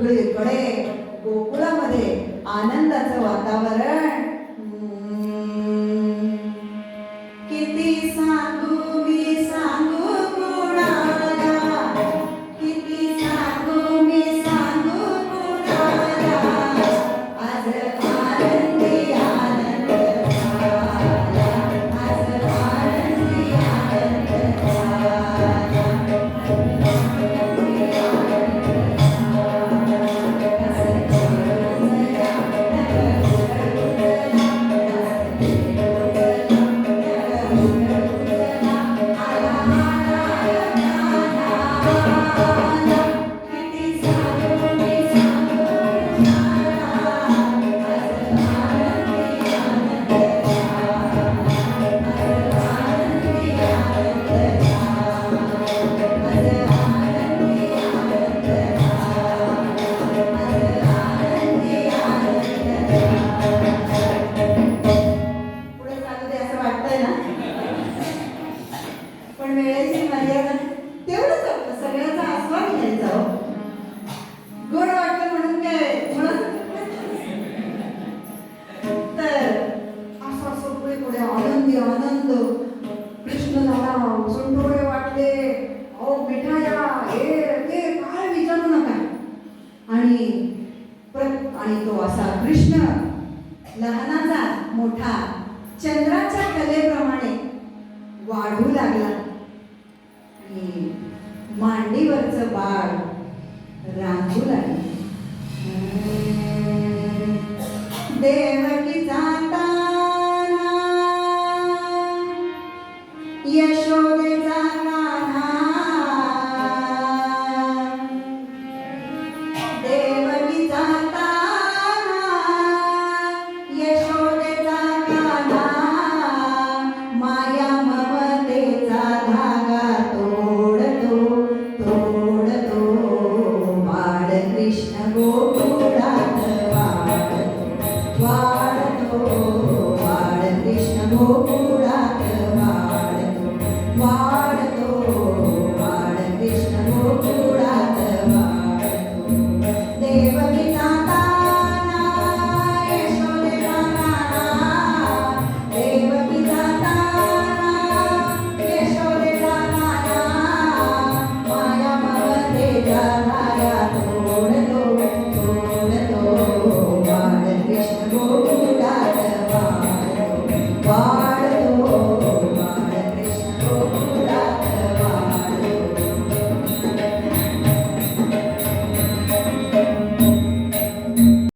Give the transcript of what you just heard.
सगळीकडे गोकुळामध्ये आनंदाचं वातावरण. किती सांगू मी सांगू कुणाला, किती सांगू मी सांगू कुणाला, आज आनंदी आनंद झाला, आज आनंदी आनंद झाला. पण वेळेची मर्यादा, तेवढंच आपलं सगळ्याचा आस्वाद घ्यायचा. गोड वाटलं म्हणून काय म्हणत तर असा सगळे पुढे आनंदी आनंद. कृष्ण झाला, सुंठोडे वाटले, अहो मिठाया, हे ते काय विचारू नका. आणि तो असा कृष्ण लहानाचा मोठा चंद्राच्या कलेप्रमाणे वाढू लागला. मांडीवरचं बाळ रांगू लागले. देवकी जाताना यश